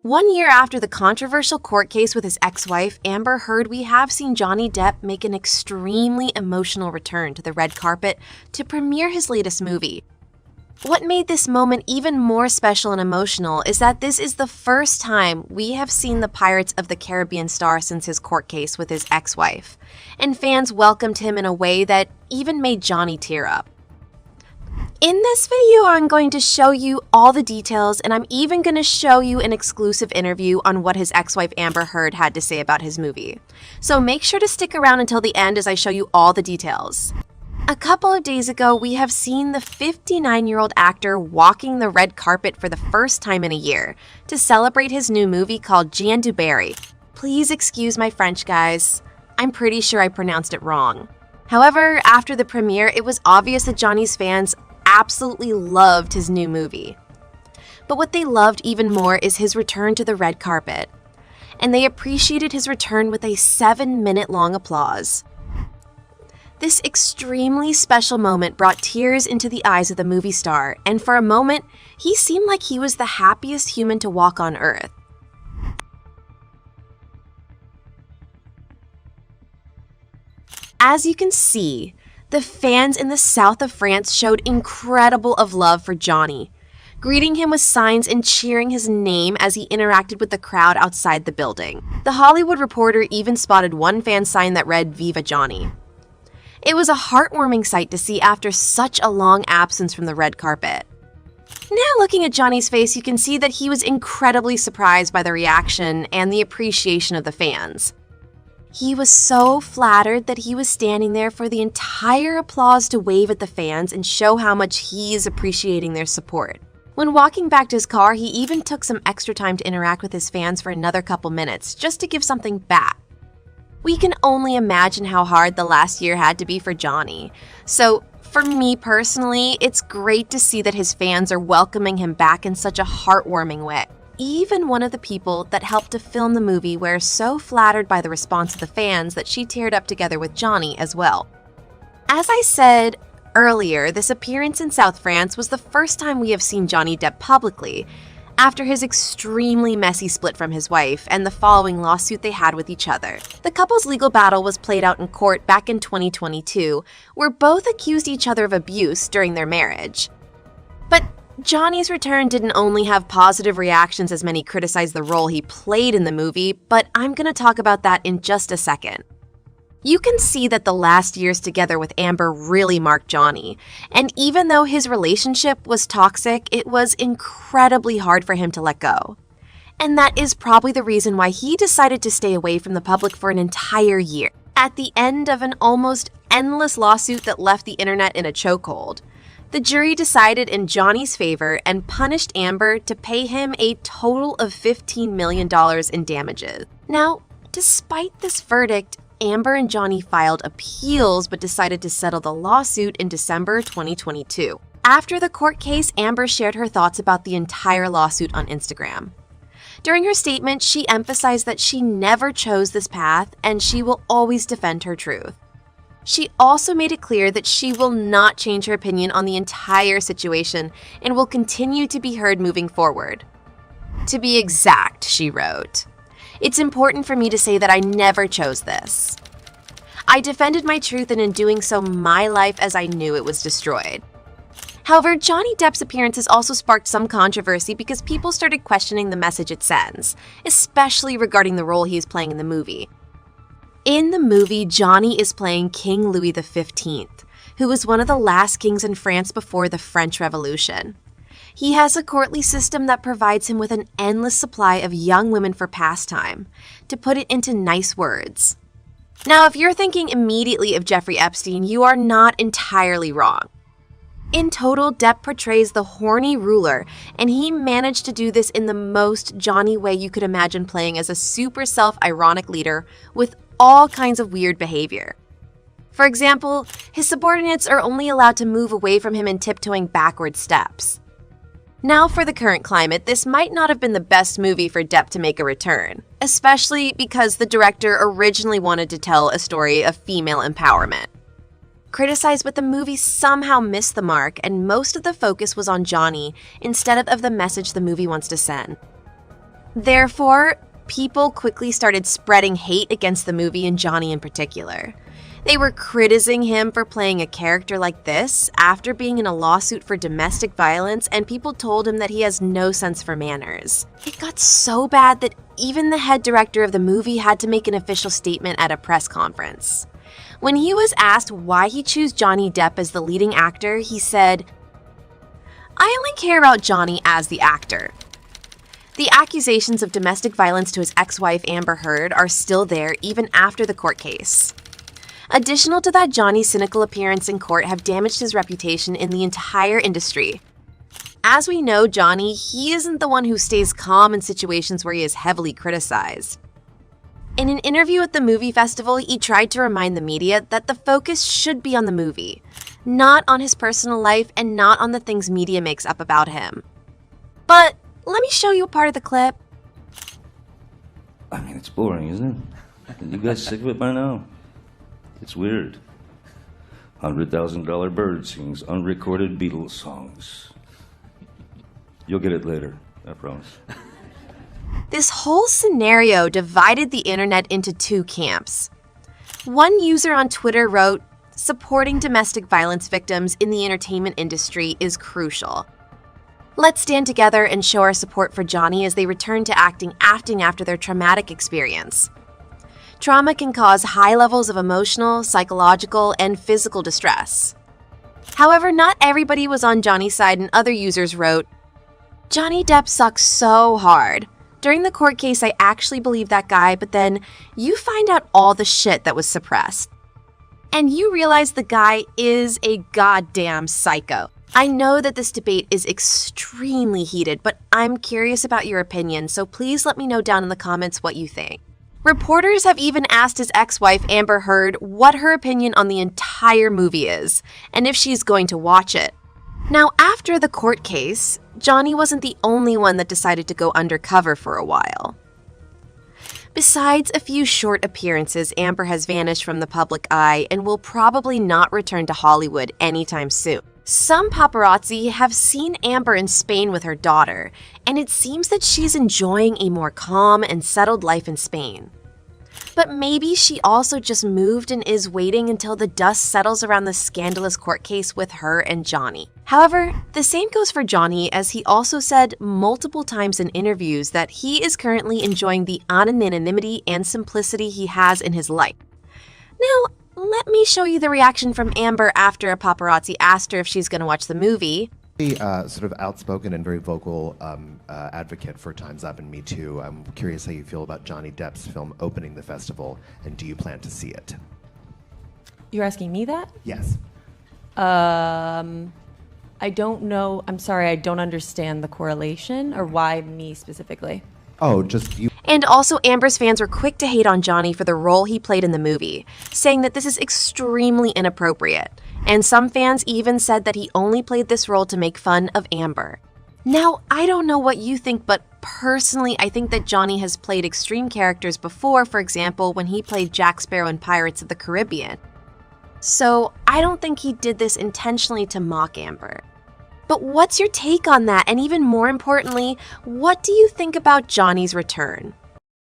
1 year after the controversial court case with his ex-wife, Amber Heard, we have seen Johnny Depp make an extremely emotional return to the red carpet to premiere his latest movie. What made this moment even more special and emotional is that this is the first time we have seen the Pirates of the Caribbean star since his court case with his ex-wife, and fans welcomed him in a way that even made Johnny tear up. In this video, I'm going to show you all the details, and I'm even going to show you an exclusive interview on what his ex-wife Amber Heard had to say about his movie. So make sure to stick around until the end as I show you all the details. A couple of days ago, we have seen the 59-year-old actor walking the red carpet for the first time in a year to celebrate his new movie called Jean du Barry. Please excuse my French, guys. I'm pretty sure I pronounced it wrong. However, after the premiere, it was obvious that Johnny's fans absolutely loved his new movie. But what they loved even more is his return to the red carpet. And they appreciated his return with a 7-minute-long applause. This extremely special moment brought tears into the eyes of the movie star, and for a moment, he seemed like he was the happiest human to walk on Earth. As you can see, the fans in the south of France showed incredible of love for Johnny, greeting him with signs and cheering his name as he interacted with the crowd outside the building. The Hollywood Reporter even spotted one fan sign that read, "Viva Johnny." It was a heartwarming sight to see after such a long absence from the red carpet. Now looking at Johnny's face, you can see that he was incredibly surprised by the reaction and the appreciation of the fans. He was so flattered that he was standing there for the entire applause to wave at the fans and show how much he is appreciating their support. When walking back to his car, he even took some extra time to interact with his fans for another couple minutes, just to give something back. We can only imagine how hard the last year had to be for Johnny. So, for me personally, it's great to see that his fans are welcoming him back in such a heartwarming way. Even one of the people that helped to film the movie was so flattered by the response of the fans that she teared up together with Johnny as well. As I said earlier, this appearance in South France was the first time we have seen Johnny Depp publicly, after his extremely messy split from his wife and the following lawsuit they had with each other. The couple's legal battle was played out in court back in 2022, where both accused each other of abuse during their marriage. But Johnny's return didn't only have positive reactions as many criticized the role he played in the movie, but I'm going to talk about that in just a second. You can see that the last years together with Amber really marked Johnny, and even though his relationship was toxic, it was incredibly hard for him to let go. And that is probably the reason why he decided to stay away from the public for an entire year, at the end of an almost endless lawsuit that left the internet in a chokehold. The jury decided in Johnny's favor and punished Amber to pay him a total of $15 million in damages. Now, despite this verdict, Amber and Johnny filed appeals but decided to settle the lawsuit in December 2022. After the court case, Amber shared her thoughts about the entire lawsuit on Instagram. During her statement, she emphasized that she never chose this path and she will always defend her truth. She also made it clear that she will not change her opinion on the entire situation and will continue to be heard moving forward. To be exact, she wrote, "It's important for me to say that I never chose this. I defended my truth, and in doing so, my life as I knew it was destroyed." However, Johnny Depp's appearance has also sparked some controversy because people started questioning the message it sends, especially regarding the role he is playing in the movie. In the movie, Johnny is playing King Louis XV, who was one of the last kings in France before the French Revolution. He has a courtly system that provides him with an endless supply of young women for pastime, to put it into nice words. Now, if you're thinking immediately of Jeffrey Epstein, you are not entirely wrong. In total, Depp portrays the horny ruler, and he managed to do this in the most Johnny way you could imagine playing as a super self-ironic leader with all kinds of weird behavior. For example, his subordinates are only allowed to move away from him in tiptoeing backward steps. Now for the current climate, this might not have been the best movie for Depp to make a return, especially because the director originally wanted to tell a story of female empowerment. Criticized, but the movie somehow missed the mark and most of the focus was on Johnny instead of the message the movie wants to send. Therefore, people quickly started spreading hate against the movie and Johnny in particular. They were criticizing him for playing a character like this after being in a lawsuit for domestic violence, and people told him that he has no sense for manners. It got so bad that even the head director of the movie had to make an official statement at a press conference. When he was asked why he chose Johnny Depp as the leading actor, he said, "I only care about Johnny as the actor." The accusations of domestic violence to his ex-wife Amber Heard are still there even after the court case. Additional to that, Johnny's cynical appearance in court have damaged his reputation in the entire industry. As we know, Johnny, he isn't the one who stays calm in situations where he is heavily criticized. In an interview at the movie festival, he tried to remind the media that the focus should be on the movie, not on his personal life and not on the things media makes up about him. But let me show you a part of the clip. I mean, it's boring, isn't it? You guys sick of it by now? It's weird. $100,000 bird sings unrecorded Beatles songs. You'll get it later, I promise. This whole scenario divided the internet into two camps. One user on Twitter wrote, "Supporting domestic violence victims in the entertainment industry is crucial. Let's stand together and show our support for Johnny as they return to acting after their traumatic experience. Trauma can cause high levels of emotional, psychological, and physical distress." However, not everybody was on Johnny's side, and other users wrote, "Johnny Depp sucks so hard. During the court case, I actually believed that guy, but then you find out all the shit that was suppressed. And you realize the guy is a goddamn psycho. I know that this debate is extremely heated, but I'm curious about your opinion, so please let me know down in the comments what you think." Reporters have even asked his ex-wife Amber Heard what her opinion on the entire movie is, and if she's going to watch it. Now, after the court case, Johnny wasn't the only one that decided to go undercover for a while. Besides a few short appearances, Amber has vanished from the public eye and will probably not return to Hollywood anytime soon. Some paparazzi have seen Amber in Spain with her daughter, and it seems that she's enjoying a more calm and settled life in Spain. But maybe she also just moved and is waiting until the dust settles around the scandalous court case with her and Johnny. However, the same goes for Johnny, as he also said multiple times in interviews that he is currently enjoying the anonymity and simplicity he has in his life. Now, let me show you the reaction from Amber after a paparazzi asked her if she's going to watch the movie. Sort of outspoken and very vocal advocate for Time's Up and Me Too. I'm curious how you feel about Johnny Depp's film opening the festival, and do you plan to see it? You're asking me that? Yes. I don't know. I'm sorry, I don't understand the correlation, or why me specifically. Oh, just you. And also, Amber's fans were quick to hate on Johnny for the role he played in the movie, saying that this is extremely inappropriate. And some fans even said that he only played this role to make fun of Amber. Now, I don't know what you think, but personally, I think that Johnny has played extreme characters before, for example, when he played Jack Sparrow in Pirates of the Caribbean. So, I don't think he did this intentionally to mock Amber. But what's your take on that? And even more importantly, what do you think about Johnny's return?